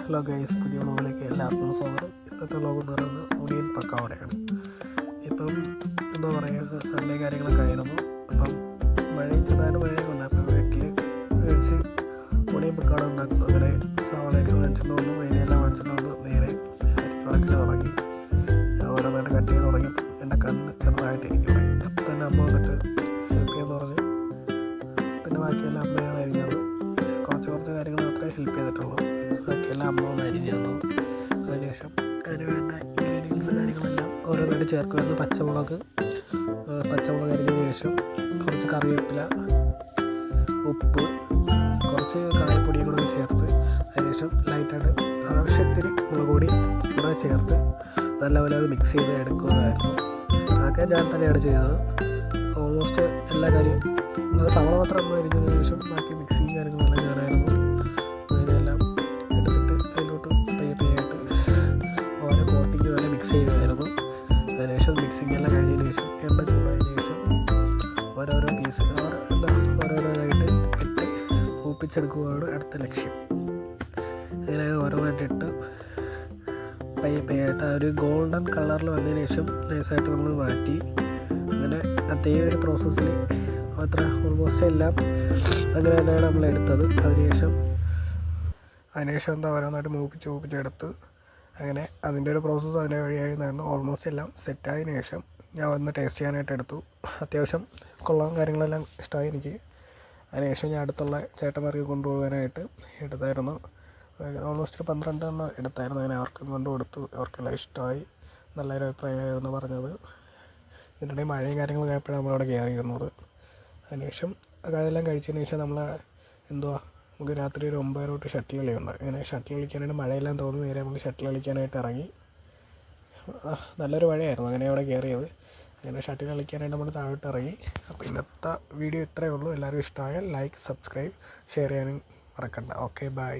Hello guys, പുതിയ വ്ളോഗിലേക്ക് എല്ലാവർക്കും സ്വാഗതം. ഇന്നത്തെ വ്ളോഗ് എന്ന് പറയുന്നത് മുടിയൻ പക്കാവടയാണ്. ഇപ്പം എന്താ പറയുക, സൺഡേ കാര്യങ്ങളൊക്കെ ആയിരുന്നു. അപ്പം ചെറുതായിട്ട് മഴയൊക്കെ ഉണ്ടായിരുന്നു. വീട്ടിൽ കഴിച്ച് മുടിയൻ പക്കാവട ഉണ്ടാക്കുന്നു. അങ്ങനെ സവാളയൊക്കെ വാങ്ങിച്ചിട്ട് വന്നു, മൈദയെല്ലാം വാങ്ങിച്ചിട്ട് വന്നു, നേരെ അരിവാക്കി തുടങ്ങി. ഓരോന്നായിട്ട് കട്ട് ചെയ്ത് തുടങ്ങി. എൻ്റെ കണ്ണ് ചെറുതായിട്ട് എനിക്ക് തുടങ്ങി. അപ്പം തന്നെ അമ്മ വന്നിട്ട് ഹെൽപ്പ് ചെയ്യാൻ പറഞ്ഞു. പിന്നെ ബാക്കിയെല്ലാം അമ്മയാണ് അരിഞ്ഞത്. കുറച്ച് കാര്യങ്ങൾ മാത്രമേ ഹെൽപ്പ് ചെയ്തിട്ടുള്ളൂ. ബാക്കിയെല്ലാം അമ്മ അരിഞ്ഞു തന്നു. അതിനുശേഷം അതിന് വേണ്ട ഇൻഗ്രീഡിയൻസ് കാര്യങ്ങളെല്ലാം ഓരോന്നായിട്ട് ചേർക്കുമായിരുന്നു. പച്ചമുളക് അരിഞ്ഞതിന് ശേഷം കുറച്ച് കറിവേപ്പില, ഉപ്പ്, കുറച്ച് കായപ്പൊടിയും കൂടെ ചേർത്ത് അതിനുശേഷം ലൈറ്റായിട്ട് ആവശ്യത്തിന് മുളക് പൊടി കൂടെ ചേർത്ത് നല്ലപോലെ അത് മിക്സ് ചെയ്ത് എടുക്കുന്നതായിരുന്നു. അതൊക്കെ ഞാൻ തന്നെയാണ് ചെയ്തത്. ഓൾമോസ്റ്റ് എല്ലാ കാര്യവും സവാള മാത്രം അമ്മ അരിഞ്ഞതിന് ശേഷം ബാക്കി മിക്സിങ് കാര്യങ്ങളെല്ലാം ഞാനായിരുന്നു. ഇതെല്ലാം എടുത്തിട്ട് അതിലോട്ട് പയ്യായിട്ട് ഓരോ കോട്ടിങ് വരെ മിക്സ് ചെയ്യുമായിരുന്നു. അതിനുശേഷം മിക്സിങ് എല്ലാം കഴിഞ്ഞതിന് ശേഷം എണ്ണ ചൂടായതിനു ശേഷം ഓരോരോ പീസ് ഓരോരോന്നായിട്ട് ഇട്ട് മൂപ്പിച്ചെടുക്കുകയാണ് അടുത്ത ലക്ഷ്യം. അങ്ങനെ ഓരോന്നായിട്ടിട്ട് പയ്യായിട്ട് ഒരു ഗോൾഡൻ കളറിൽ വന്നതിന് ശേഷം നൈസായിട്ട് നമ്മൾ മാറ്റി. അങ്ങനെ അതേ ഒരു പ്രോസസ്സിൽ ഓൾമോസ്റ്റ് എല്ലാം അങ്ങനെ തന്നെയാണ് നമ്മൾ എടുത്തത്. അതിനുശേഷം എന്താ ഓരോന്നായിട്ട് മൂപ്പിച്ചെടുത്ത് അങ്ങനെ അതിൻ്റെ ഒരു പ്രോസസ്സ് അതിൻ്റെ വഴിയായിരുന്നു. ഓൾമോസ്റ്റ് എല്ലാം സെറ്റായതിനു ശേഷം ഞാൻ വന്ന് ടേസ്റ്റ് ചെയ്യാനായിട്ട് എടുത്തു. അത്യാവശ്യം കൊള്ളാൻ കാര്യങ്ങളെല്ലാം ഇഷ്ടമായി എനിക്ക്. അതിനുശേഷം ഞാൻ അടുത്തുള്ള ചേട്ടന്മാർക്ക് കൊണ്ടുപോകാനായിട്ട് എടുത്തായിരുന്നു. ഓൾമോസ്റ്റ് ഒരു 12 എണ്ണം എടുത്തായിരുന്നു. അങ്ങനെ അവർക്കും കൊണ്ട് കൊടുത്തു. അവർക്കെല്ലാം ഇഷ്ടമായി, നല്ലൊരു അഭിപ്രായമായിരുന്നു പറഞ്ഞത്. ഇതിനിടെ മഴയും കാര്യങ്ങളൊക്കെ ആയപ്പോഴാണ് നമ്മളവിടെ കയറിയിരുന്നത്. അതിനുശേഷം അതെല്ലാം കഴിച്ചതിന് ശേഷം നമുക്ക് രാത്രി ഒരു 9 തൊട്ട് ഷട്ടിൽ കളിയുണ്ട്. അങ്ങനെ ഷട്ടിൽ കളിക്കാനായിട്ട് മഴയെല്ലാം തോന്നി നേരെ നമ്മൾ ഷട്ടിൽ കളിക്കാനായിട്ട് ഇറങ്ങി. നല്ലൊരു മഴയായിരുന്നു. അങ്ങനെ അവിടെ കയറിയത്. അങ്ങനെ ഷട്ടിൽ കളിക്കാനായിട്ട് നമ്മൾ താഴോട്ട് ഇറങ്ങി. അപ്പോൾ ഇന്നത്തെ വീഡിയോ ഇത്രയേ ഉള്ളൂ. എല്ലാവരും ഇഷ്ടമായാൽ ലൈക്ക്, സബ്സ്ക്രൈബ്, ഷെയർ ചെയ്യാനും മറക്കണ്ട. Okay, by.